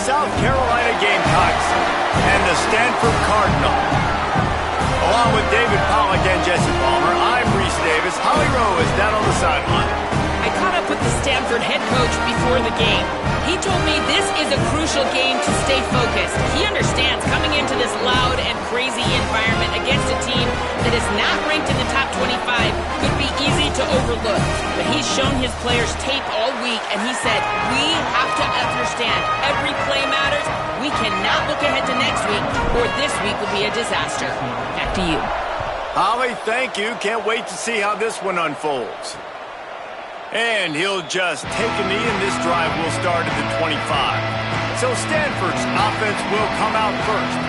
South Carolina Gamecocks and the Stanford Cardinal. Along with David Pollack and Jesse Palmer, I'm Reese Davis. Holly Rowe is down on the sideline. I caught up with the Stanford head coach before the game. He told me this is a crucial game to stay focused. He understands coming into this loud and crazy environment against a team that is not ranked in the top 25 could be easy to overlook. But he's shown his players tape all week, and he said, we have to understand every play matters. We cannot look ahead to next week, or this week will be a disaster. Back to you. Holly, thank you. Can't wait to see how this one unfolds. And he'll just take a knee, and this drive will start at the 25. So Stanford's offense will come out first.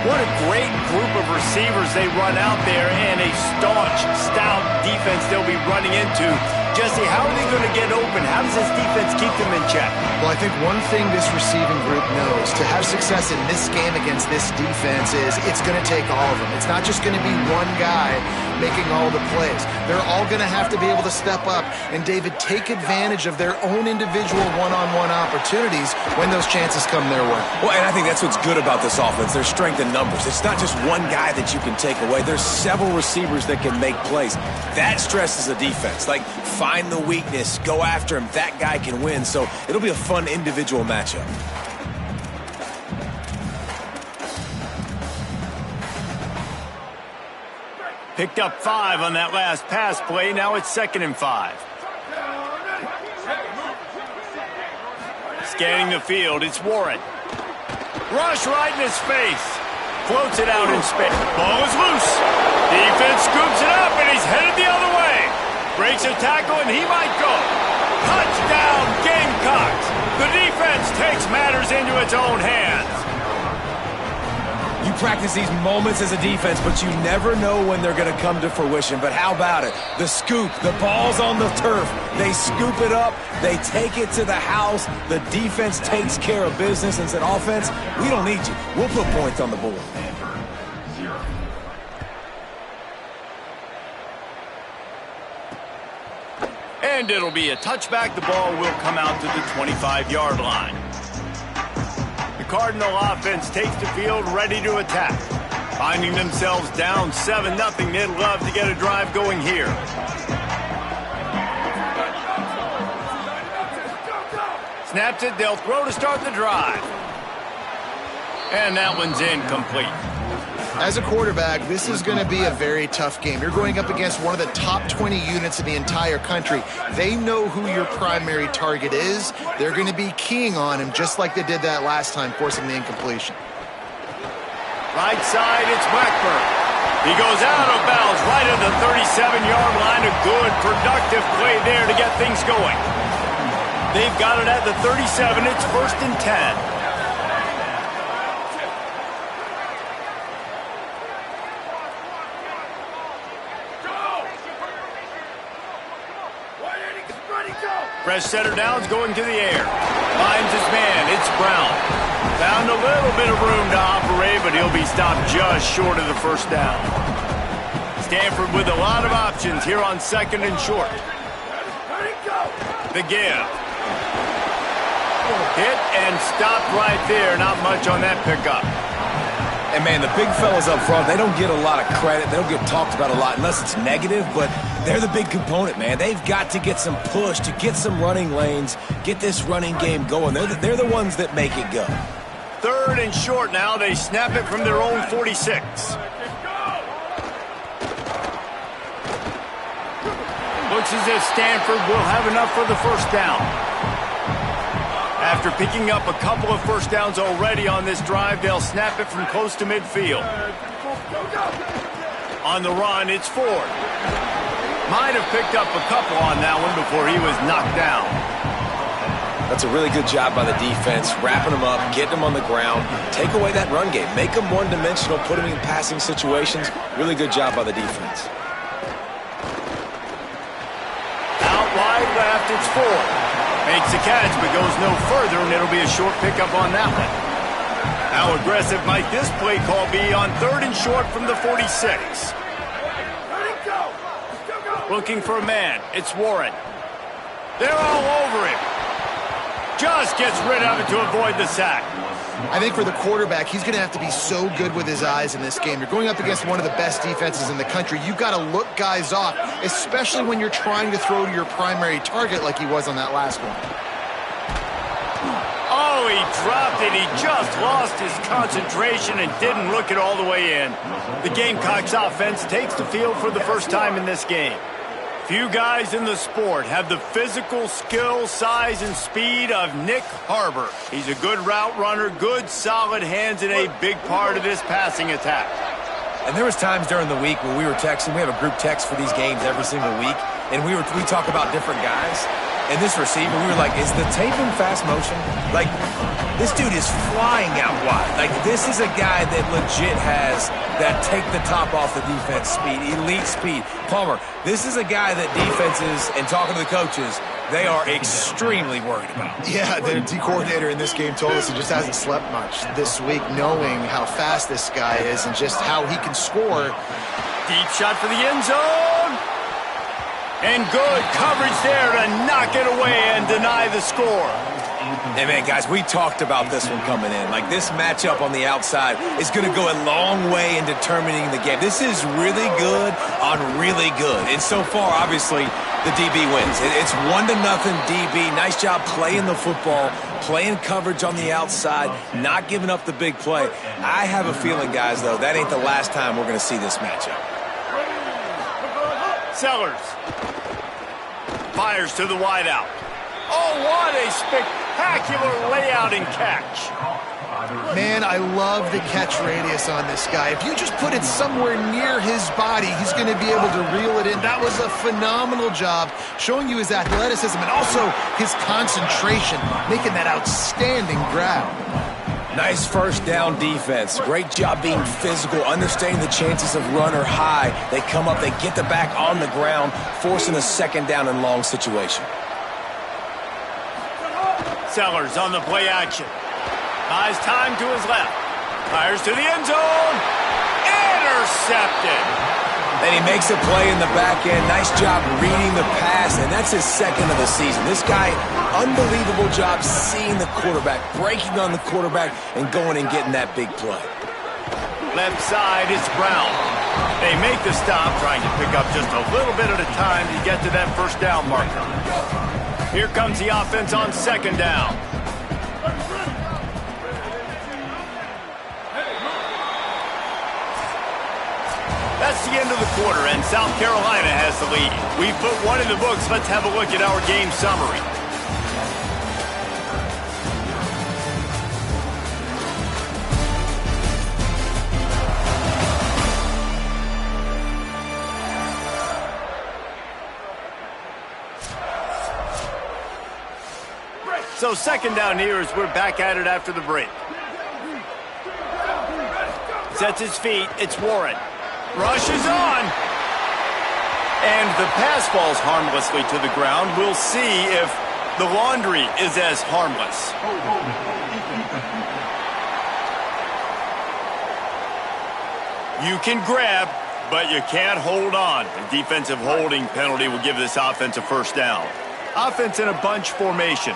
What a great group of receivers they run out there, and a staunch, stout defense they'll be running into. Jesse, how are they going to get open? How does this defense keep them in check? Well, I think one thing this receiving group knows, to have success in this game against this defense, is it's going to take all of them. It's not just going to be one guy making all the plays. They're all going to have to be able to step up and, David, take advantage of their own individual one-on-one opportunities when those chances come their way. Well, and I think that's what's good about this offense, their strength in numbers. It's not just one guy that you can take away. There's several receivers that can make plays. That stresses the defense. Like, find the weakness, go after him. That guy can win. So it'll be a fun individual matchup. Picked up 5 on that last pass play. Now it's 2nd and 5. Scanning the field, it's Warren. Rush right in his face. Floats it out in space. Ball is loose. Defense scoops it up, and he's headed the other way. Breaks a tackle, and he might go. Touchdown, Gamecocks. The defense takes matters into its own hands. You practice these moments as a defense, but you never know when they're going to come to fruition. But how about it? The scoop, the ball's on the turf. They scoop it up. They take it to the house. The defense takes care of business and said, offense, we don't need you. We'll put points on the board. And it'll be a touchback. The ball will come out to the 25-yard line. The Cardinal offense takes the field ready to attack. Finding themselves down 7-0, they'd love to get a drive going here. Snaps it, they'll throw to start the drive. And that one's incomplete. As a quarterback, this is going to be a very tough game. You're going up against one of the top 20 units in the entire country. They know who your primary target is. They're going to be keying on him just like they did that last time, forcing the incompletion. Right side, it's Blackburn. He goes out of bounds right at the 37-yard line. A good, productive play there to get things going. They've got it at the 37. It's 1st and 10. Fresh center down's going to the air. Finds his man. It's Brown. Found a little bit of room to operate, but he'll be stopped just short of the first down. Stanford with a lot of options here on 2nd and short. The give. Hit and stopped right there. Not much on that pickup. And, man, the big fellas up front, they don't get a lot of credit. They don't get talked about a lot unless it's negative, but they're the big component, man. They've got to get some push, to get some running lanes, get this running game going. They're the ones that make it go. 3rd and short now. They snap it from their own 46. Looks as if Stanford will have enough for the first down. After picking up a couple of first downs already on this drive, they'll snap it from close to midfield. On the run, it's Ford. Might have picked up a couple on that one before he was knocked down. That's a really good job by the defense, wrapping them up, getting them on the ground, take away that run game, make them one-dimensional, put them in passing situations. Really good job by the defense. Out wide left, it's Ford. Makes a catch, but goes no further, and it'll be a short pickup on that one. How aggressive might this play call be on 3rd and short from the 46? Looking for a man. It's Warren. They're all over him. Just gets rid of it to avoid the sack. I think for the quarterback, he's going to have to be so good with his eyes in this game. You're going up against one of the best defenses in the country. You've got to look guys off, especially when you're trying to throw to your primary target like he was on that last one. Oh, he dropped it. He just lost his concentration and didn't look it all the way in. The Gamecocks offense takes the field for the first time in this game. Few guys in the sport have the physical skill, size, and speed of Nick Harbor. He's a good route runner, good solid hands, and a big part of this passing attack. And there was times during the week when we were texting. We have a group text for these games every single week, and we talk about different guys. And this receiver, we were like, is the tape in fast motion? Like, this dude is flying out wide. Like, this is a guy that legit has that take the top off the defense speed, elite speed. Palmer, this is a guy that defenses, and talking to the coaches, they are extremely worried about. Yeah, the D coordinator in this game told us he just hasn't slept much this week, knowing how fast this guy is and just how he can score. Deep shot for the end zone. And good coverage there to knock it away and deny the score. Hey, man, guys, we talked about this one coming in. Like, this matchup on the outside is going to go a long way in determining the game. This is really good on really good. And so far, obviously, the DB wins. It's 1-0 DB. Nice job playing the football, playing coverage on the outside, not giving up the big play. I have a feeling, guys, though, that ain't the last time we're going to see this matchup. Sellers fires to the wideout. Oh, what a spectacular layout and catch. Man, I love the catch radius on this guy. If you just put it somewhere near his body, he's going to be able to reel it in. That was a phenomenal job, showing you his athleticism and also his concentration, making that outstanding grab. Nice first down defense. Great job being physical, understanding the chances of run or high. They come up, they get the back on the ground, forcing a second down and long situation. Sellers on the play action. Buys time to his left. Fires to the end zone. Intercepted. And he makes a play in the back end. Nice job reading the pass, and that's his second of the season. This guy, unbelievable job seeing the quarterback, breaking on the quarterback, and going and getting that big play. Left side, it's Brown. They make the stop, trying to pick up just a little bit at a time to get to that first down marker. Here comes the offense on second down. That's the end of the quarter, and South Carolina has the lead. We've put one in the books. Let's have a look at our game summary. So second down here as we're back at it after the break. Sets his feet. It's Warren. Rushes on. And the pass falls harmlessly to the ground. We'll see if the laundry is as harmless. You can grab, but you can't hold on. A defensive holding penalty will give this offense a first down. Offense in a bunch formation.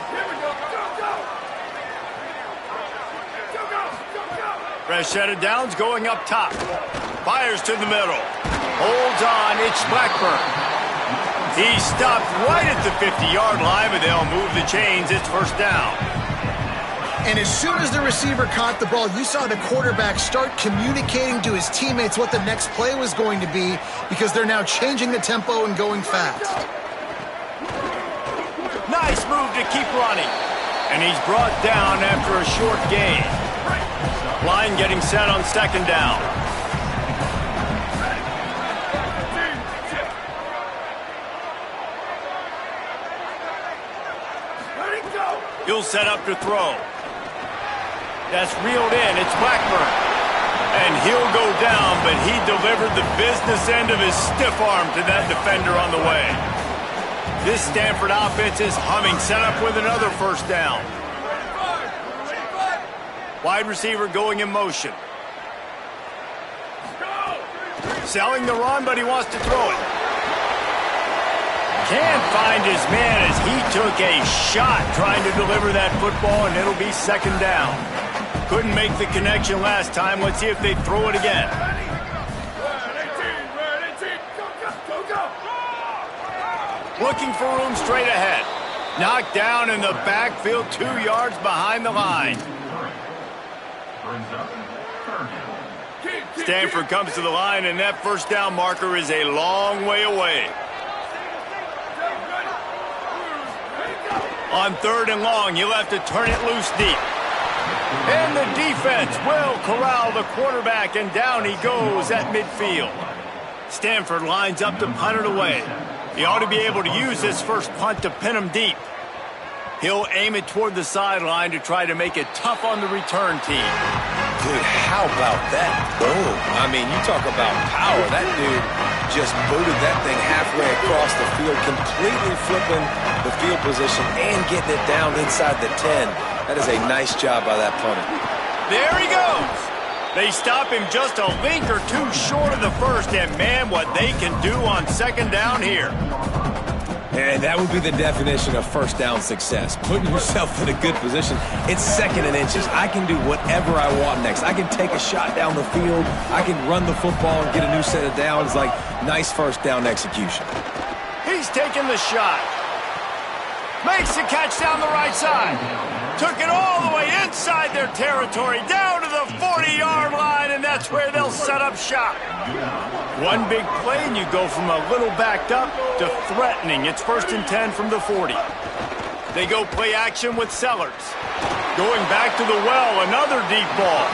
Fresh set of downs going up top. Fires to the middle. Holds on. It's Blackburn. He stopped right at the 50-yard line, but they'll move the chains. It's first down. And as soon as the receiver caught the ball, you saw the quarterback start communicating to his teammates what the next play was going to be, because they're now changing the tempo and going fast. Nice move to keep running. And he's brought down after a short gain. Line getting set on second down. He'll set up to throw. That's reeled in. It's Blackburn. And he'll go down, but he delivered the business end of his stiff arm to that defender on the way. This Stanford offense is humming. Set up with another first down. Wide receiver going in motion. Selling the run, but he wants to throw it. Can't find his man as he took a shot trying to deliver that football, and it'll be second down. Couldn't make the connection last time. Let's see if they throw it again. Looking for room straight ahead. Knocked down in the backfield, 2 yards behind the line. Stanford comes to the line, and that first down marker is a long way away. On 3rd and long, you'll have to turn it loose deep. And the defense will corral the quarterback, and down he goes at midfield. Stanford lines up to punt it away. He ought to be able to use this first punt to pin him deep. He'll aim it toward the sideline to try to make it tough on the return team. Dude, how about that? Boom. I mean, you talk about power. That dude just booted that thing halfway across the field, completely flipping the field position and getting it down inside the 10. That is a nice job by that punter. There he goes. They stop him just a link or two short of the first, and man, what they can do on second down here. And that would be the definition of first down success. Putting yourself in a good position. It's 2nd and inches. I can do whatever I want next. I can take a shot down the field. I can run the football and get a new set of downs. Like, nice first down execution. He's taking the shot. Makes the catch down the right side. Took it all the way inside their territory, down to the 40-yard line, and that's where they'll set up shop. One big play, and you go from a little backed up to threatening. It's 1st and 10 from the 40. They go play action with Sellers. Going back to the well, another deep ball.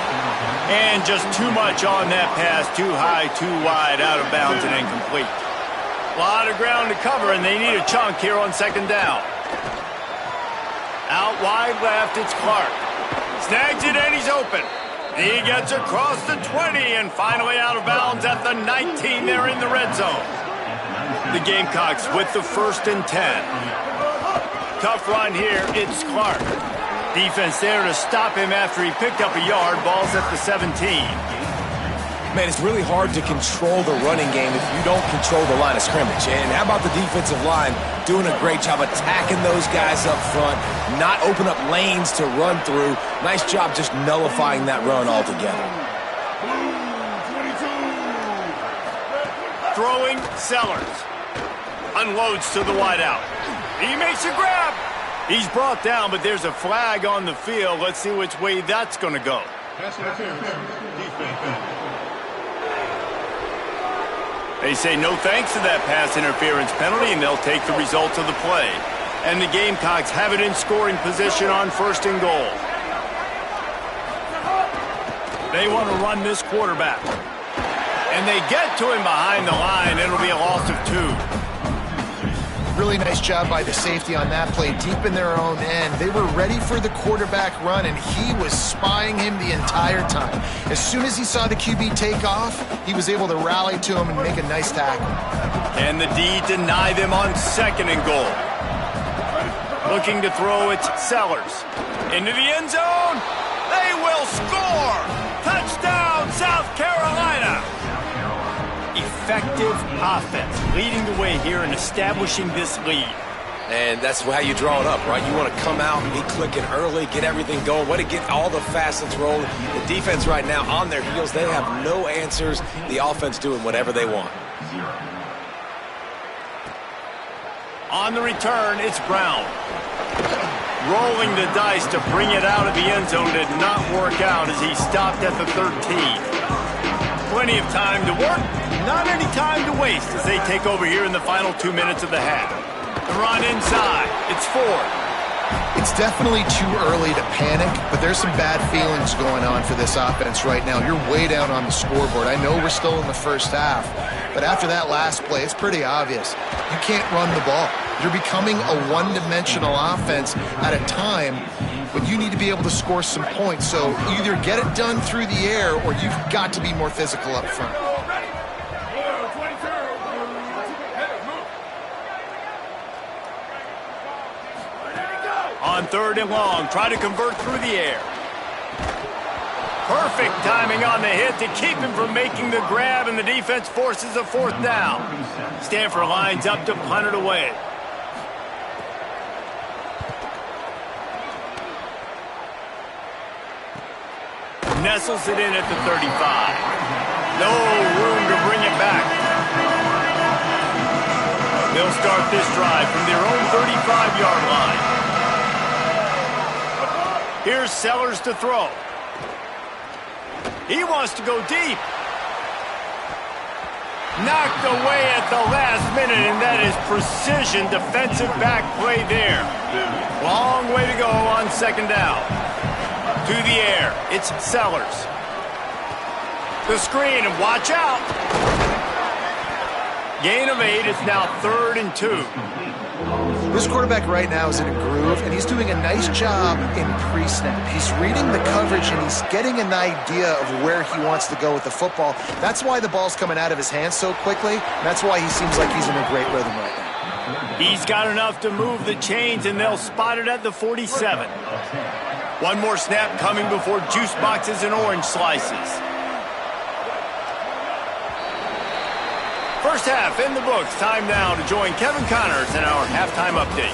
And just too much on that pass, too high, too wide, out of bounds and incomplete. A lot of ground to cover, and they need a chunk here on second down. Out wide left, it's Clark. Snags it, and he's open. He gets across the 20 and finally out of bounds at the 19. They're in the red zone. The Gamecocks with the 1st and 10. Tough run here, it's Clark. Defense there to stop him after he picked up a yard. Ball's at the 17. Man, it's really hard to control the running game if you don't control the line of scrimmage. And how about the defensive line doing a great job attacking those guys up front, not open up lanes to run through. Nice job just nullifying that run altogether. Throwing Sellers. Unloads to the wideout. He makes a grab. He's brought down, but there's a flag on the field. Let's see which way that's going to go. They say no thanks to that pass interference penalty, and they'll take the results of the play. And the Gamecocks have it in scoring position on 1st and goal. They want to run this quarterback. And they get to him behind the line. It'll be a loss of 2. Really nice job by the safety on that play, deep in their own end. They were ready for the quarterback run, and he was spying him the entire time. As soon as he saw the QB take off, he was able to rally to him and make a nice tackle. Can the D deny them on 2nd and goal? Looking to throw, it's Sellers. Into the end zone. They will score! Touchdown, South Carolina! Effective offense, leading the way here and establishing this lead. And that's how you draw it up, right? You want to come out and be clicking early, get everything going, want to get all the facets rolling. The defense right now on their heels, they have no answers. The offense doing whatever they want. On the return, it's Brown. Rolling the dice to bring it out of the end zone did not work out as he stopped at the 13. Plenty of time to work, not any time to waste as they take over here in the final 2 minutes of the half. The run inside, it's Ford. It's definitely too early to panic, but there's some bad feelings going on for this offense right now. You're way down on the scoreboard. I know we're still in the first half, but after that last play, it's pretty obvious. You can't run the ball. You're becoming a one-dimensional offense at a time when you need to be able to score some points. So either get it done through the air or you've got to be more physical up front. On 3rd and long, try to convert through the air. Perfect timing on the hit to keep him from making the grab, and the defense forces a fourth down. Stanford lines up to punt it away. Nestles it in at the 35. No room to bring it back. They'll start this drive from their own 35-yard line. Here's Sellers to throw. He wants to go deep. Knocked away at the last minute, and that is precision defensive back play there. Long way to go on second down. To the air, it's Sellers. The screen, and watch out. Gain of 8, it's now 3rd and 2. This quarterback right now is in a groove, and he's doing a nice job in pre-snap. He's reading the coverage, and he's getting an idea of where he wants to go with the football. That's why the ball's coming out of his hands so quickly. That's why he seems like he's in a great rhythm right now. He's got enough to move the chains, and they'll spot it at the 47. One more snap coming before juice boxes and orange slices. First half in the books. Time now to join Kevin Connors in our halftime update.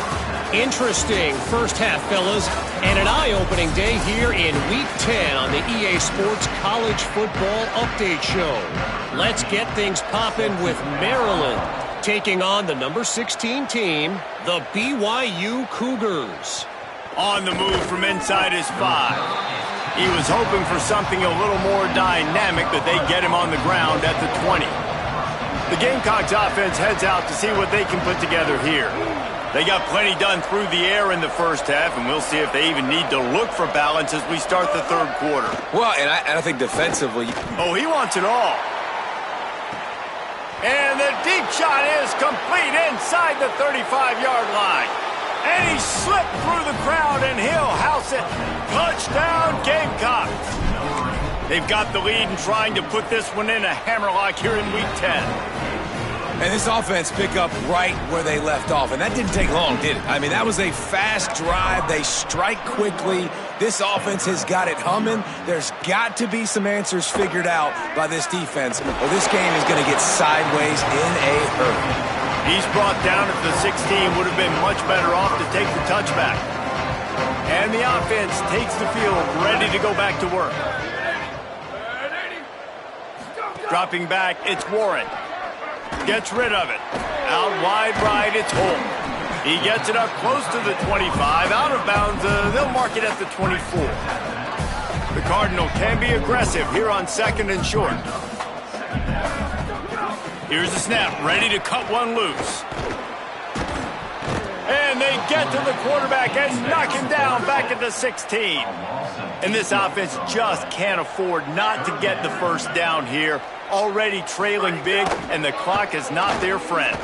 Interesting first half, fellas, and an eye-opening day here in Week 10 on the EA Sports College Football Update Show. Let's get things popping with Maryland taking on the number 16 team, the BYU Cougars. On the move from inside his 5. He was hoping for something a little more dynamic, but they get him on the ground at the 20. The Gamecocks offense heads out to see what they can put together here. They got plenty done through the air in the first half, and we'll see if they even need to look for balance as we start the third quarter. Well, and I think defensively... Oh, he wants it all. And the deep shot is complete inside the 35-yard line. And he slipped through the crowd, and he'll house it. Touchdown, Gamecocks. They've got the lead and trying to put this one in a hammerlock here in Week 10. And this offense pick up right where they left off. And that didn't take long, did it? I mean, that was a fast drive. They strike quickly. This offense has got it humming. There's got to be some answers figured out by this defense, or this game is going to get sideways in a hurry. He's brought down at the 16, would have been much better off to take the touchback. And the offense takes the field, ready to go back to work. Dropping back, it's Warren. Gets rid of it. Out wide right, it's Holt. He gets it up close to the 25. Out of bounds, they'll mark it at the 24. The Cardinal can be aggressive here on 2nd and short. Here's the snap, ready to cut one loose. And they get to the quarterback and knock him down back at the 16. And this offense just can't afford not to get the first down here. Already trailing big, and the clock is not their friend.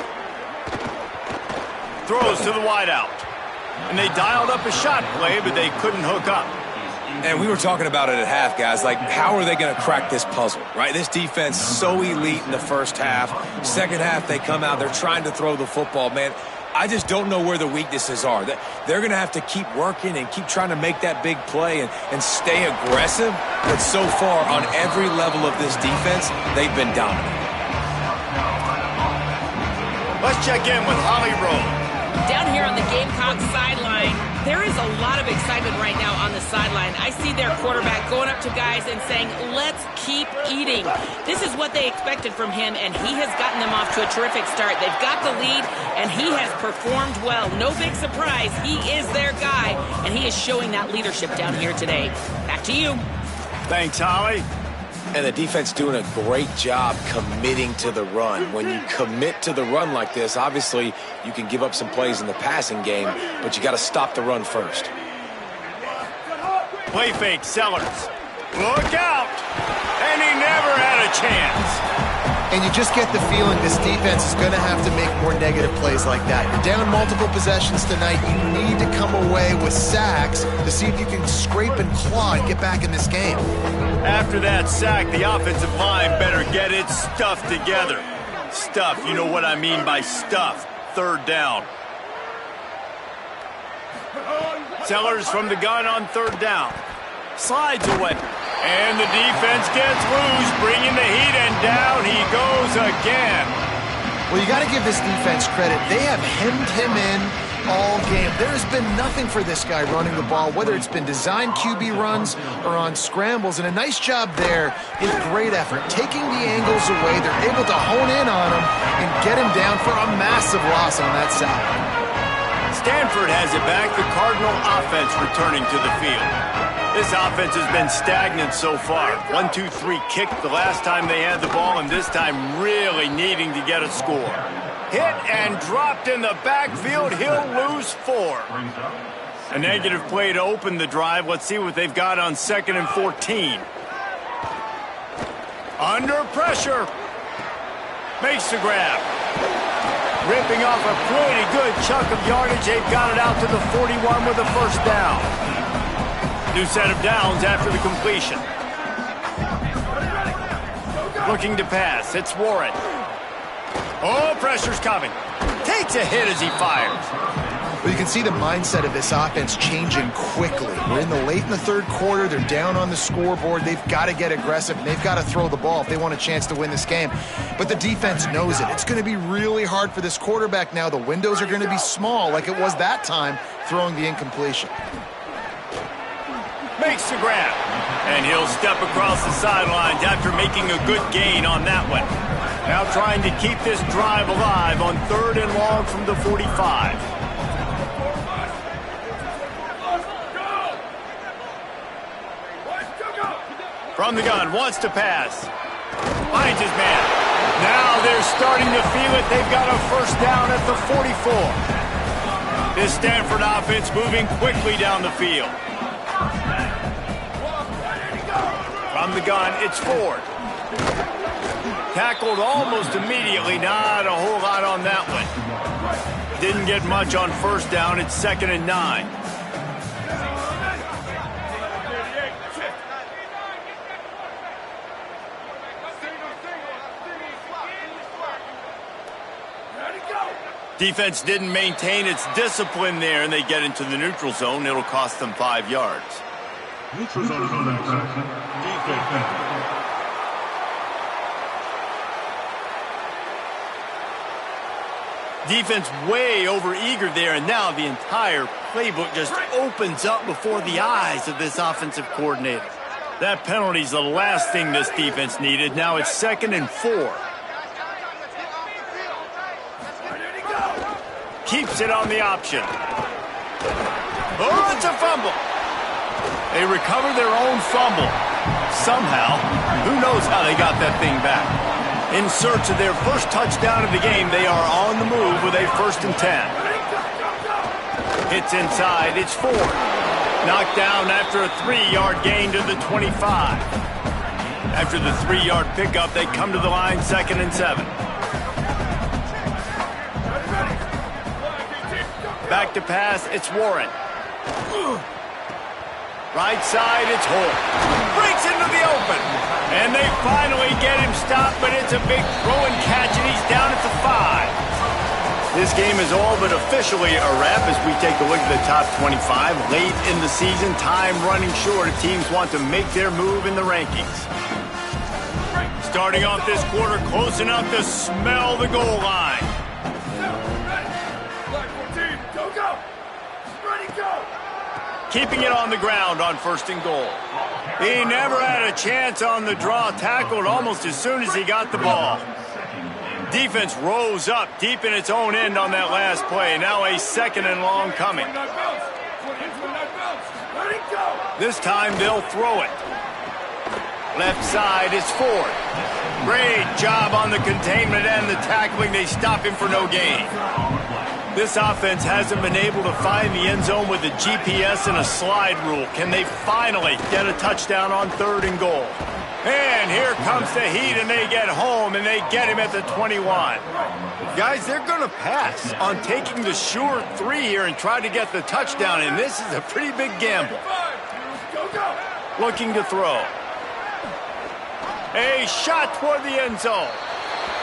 Throws to the wideout. And they dialed up a shot play, but they couldn't hook up. And we were talking about it at half, guys. Like, how are they going to crack this puzzle, right? This defense so elite in the first half. Second half, they come out. They're trying to throw the football, man. I just don't know where the weaknesses are. They're going to have to keep working and keep trying to make that big play and stay aggressive. But so far, on every level of this defense, they've been dominant. Let's check in with Holly Rowe. Down here on the Gamecocks sideline, there is a lot of excitement right now on the sideline. I see their quarterback going up to guys and saying, let's keep eating. This is what they expected from him, and he has gotten them off to a terrific start. They've got the lead, and he has performed well. No big surprise. He is their guy, and he is showing that leadership down here today. Back to you. Thanks, Holly. And the defense doing a great job committing to the run. When you commit to the run like this, obviously you can give up some plays in the passing game, but you got to stop the run first. Play fake, Sellers. Look out! And he never had a chance. And you just get the feeling this defense is going to have to make more negative plays like that. You're down multiple possessions tonight. You need to come away with sacks to see if you can scrape and claw and get back in this game. After that sack, the offensive line better get its stuff together. Stuff, you know what I mean by stuff. Third down. Sellers from the gun on third down. Slides away. And the defense gets loose, bringing the heat, and down he goes again. Well, you got to give this defense credit. They have hemmed him in all game. There has been nothing for this guy running the ball, whether it's been designed QB runs or on scrambles, and a nice job there with great effort. Taking the angles away, they're able to hone in on him and get him down for a massive loss on that side. Stanford has it back, the Cardinal offense returning to the field. This offense has been stagnant so far. 1-2-3 kick the last time they had the ball, and this time really needing to get a score. Hit and dropped in the backfield. He'll lose 4. A negative play to open the drive. Let's see what they've got on 2nd and 14. Under pressure. Makes the grab. Ripping off a pretty good chunk of yardage. They've got it out to the 41 with a first down. New set of downs after the completion. Looking to pass. It's Warren. Oh, pressure's coming. Takes a hit as he fires. Well, you can see the mindset of this offense changing quickly. We're late in the third quarter. They're down on the scoreboard. They've got to get aggressive, and they've got to throw the ball if they want a chance to win this game. But the defense knows it. It's going to be really hard for this quarterback now. The windows are going to be small like it was that time throwing the incompletion. Makes the grab, and he'll step across the sidelines after making a good gain on that one. Now trying to keep this drive alive on 3rd and long from the 45. From the gun, wants to pass. Finds his man. Now they're starting to feel it. They've got a first down at the 44. This Stanford offense moving quickly down the field. From the gun, it's Ford. Tackled almost immediately. Not a whole lot on that one. Didn't get much on first down. It's 2nd and 9. Defense didn't maintain its discipline there, and they get into the neutral zone. It'll cost them 5 yards. Neutral zone defense. Defense way over eager there, and now the entire playbook just opens up before the eyes of this offensive coordinator. That penalty's the last thing this defense needed. Now it's 2nd and 4. Keeps it on the option. Oh, it's a fumble. They recover their own fumble. Somehow, who knows how they got that thing back. In search of their first touchdown of the game, they are on the move with a 1st and 10. Hits inside, it's Ford. Knocked down after a 3-yard gain to the 25. After the 3-yard pickup, they come to the line 2nd and 7. Back to pass, it's Warren. Right side, it's Holt. Breaks into the open. And they finally get him stopped, but it's a big throw and catch, and he's down at the 5. This game is all but officially a wrap as we take a look at the top 25. Late in the season, time running short. Teams want to make their move in the rankings. Starting off this quarter, close enough to smell the goal line. Keeping it on the ground on 1st and goal. He never had a chance on the draw, tackled almost as soon as he got the ball. Defense rose up deep in its own end on that last play. Now a 2nd and long coming. This time they'll throw it. Left side is Ford. Great job on the containment and the tackling. They stop him for no gain. This offense hasn't been able to find the end zone with a GPS and a slide rule. Can they finally get a touchdown on 3rd and goal? And here comes the heat, and they get home, and they get him at the 21. Guys, they're going to pass on taking the sure 3 here and try to get the touchdown, and this is a pretty big gamble. Looking to throw. A shot toward the end zone.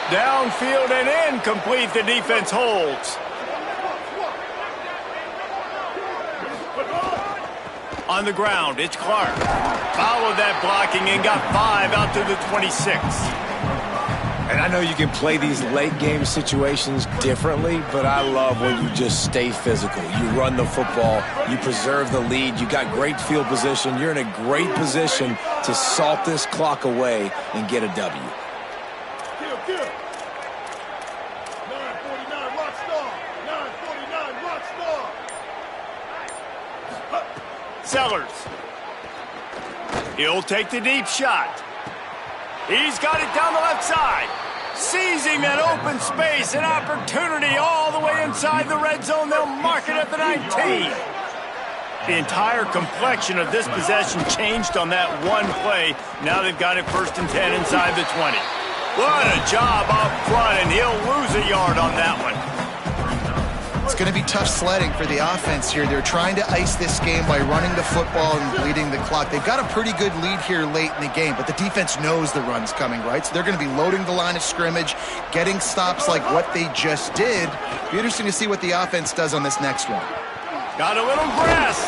Downfield and incomplete. The defense holds. On the ground, it's Clark. Followed that blocking and got 5 out to the 26. And I know you can play these late game situations differently, but I love when you just stay physical. You run the football, you preserve the lead, you got great field position, you're in a great position to salt this clock away and get a W. Kill. 949, rock star. 949, rock star. Sellers. He'll take the deep shot. He's got it down the left side. Seizing that open space, an opportunity all the way inside the red zone. They'll mark it at the 19. The entire complexion of this possession changed on that one play. Now they've got it 1st and 10 inside the 20. What a job up front, and he'll lose a yard on that one. It's going to be tough sledding for the offense here. They're trying to ice this game by running the football and bleeding the clock. They've got a pretty good lead here late in the game, but the defense knows the run's coming, right? So they're going to be loading the line of scrimmage, getting stops like what they just did. Be interesting to see what the offense does on this next one. Got a little grass.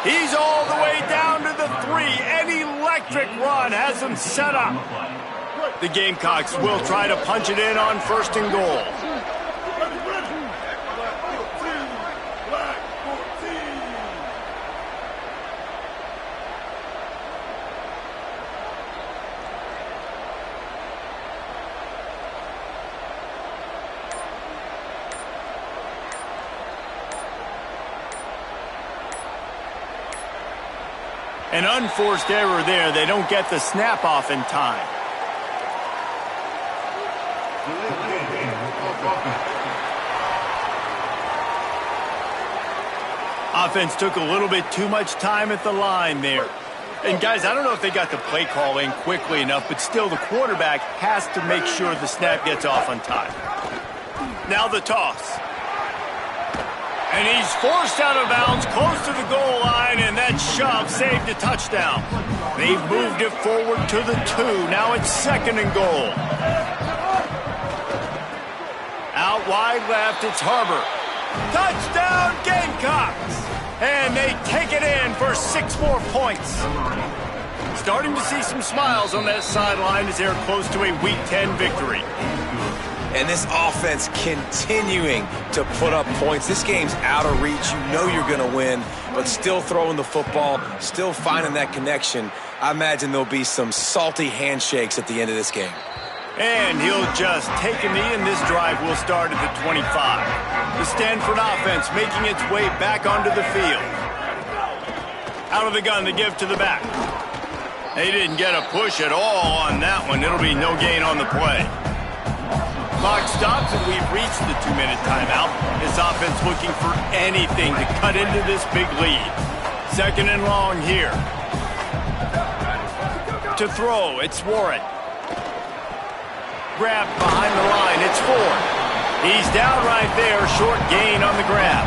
He's all the way down to the 3. An electric run has him set up. The Gamecocks will try to punch it in on 1st and goal. An unforced error there. They don't get the snap off in time. Offense took a little bit too much time at the line there. And guys, I don't know if they got the play call in quickly enough, but still the quarterback has to make sure the snap gets off on time. Now the toss. And he's forced out of bounds close to the goal line, and that shove saved a touchdown. They've moved it forward to the 2. Now it's 2nd and goal. Out wide left, it's Harbor. Touchdown, Gamecocks! And they take it in for 6 more points. Starting to see some smiles on that sideline as they're close to a Week 10 victory. And this offense continuing to put up points. This game's out of reach. You know you're going to win, but still throwing the football, still finding that connection. I imagine there'll be some salty handshakes at the end of this game. And he'll just take a knee, and this drive will start at the 25. The Stanford offense making its way back onto the field. Out of the gun, the give to the back. They didn't get a push at all on that one. It'll be no gain on the play. Clock stops, and we've reached the 2-minute timeout. This offense looking for anything to cut into this big lead. 2nd and long here. To throw, it's Warren. Grab behind the line, it's Ford. He's down right there, short gain on the grab.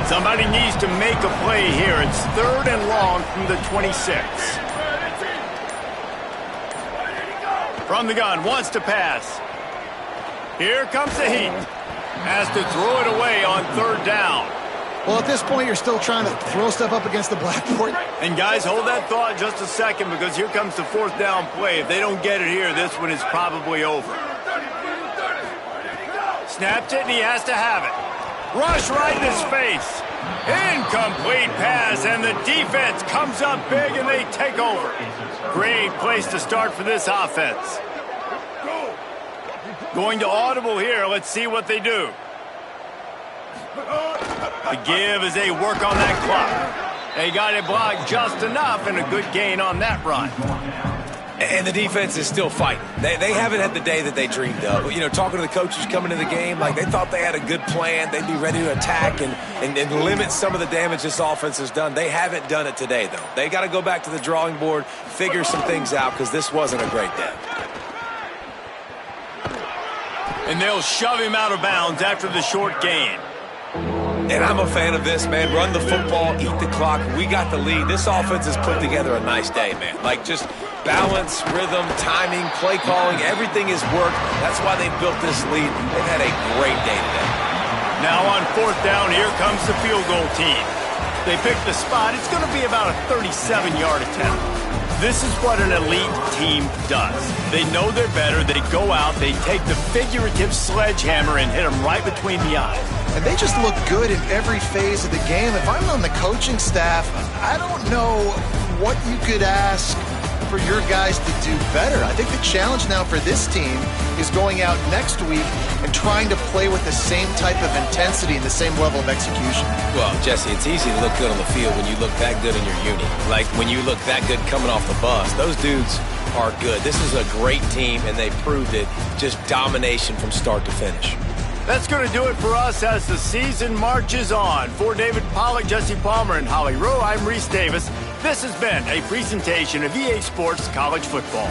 Somebody needs to make a play here. It's 3rd and long from the 26. From the gun, wants to pass. Here comes the heat. Has to throw it away on 3rd down. Well, at this point, you're still trying to throw stuff up against the blackboard. And guys, hold that thought just a second, because here comes the 4th down play. If they don't get it here, this one is probably over. Snapped it, and he has to have it. Rush right in his face. Incomplete pass, and the defense comes up big, and they take over. Great place to start for this offense. Going to audible here. Let's see what they do. The give as they work on that clock. They got it blocked just enough, and a good gain on that run. And the defense is still fighting. They haven't had the day that they dreamed of. You know, talking to the coaches coming into the game, like they thought they had a good plan. They'd be ready to attack and limit some of the damage this offense has done. They haven't done it today, though. They got to go back to the drawing board, figure some things out, because this wasn't a great day. And they'll shove him out of bounds after the short gain. And I'm a fan of this, man. Run the football, eat the clock. We got the lead. This offense has put together a nice day, man. Like, just balance, rhythm, timing, play calling, everything has worked. That's why they built this lead. They've had a great day today. Now on 4th down, here comes the field goal team. They picked the spot. It's going to be about a 37-yard attempt. This is what an elite team does. They know they're better. They go out, they take the figurative sledgehammer and hit them right between the eyes. And they just look good in every phase of the game. If I'm on the coaching staff, I don't know what you could ask for your guys to do better. I think the challenge now for this team is going out next week and trying to play with the same type of intensity and the same level of execution. Well, Jesse, it's easy to look good on the field when you look that good in your unit. Like when you look that good coming off the bus. Those dudes are good. This is a great team, and they proved it. Just domination from start to finish. That's going to do it for us as the season marches on. For David Pollack, Jesse Palmer, and Holly Rowe, I'm Reese Davis. This has been a presentation of EA Sports College Football.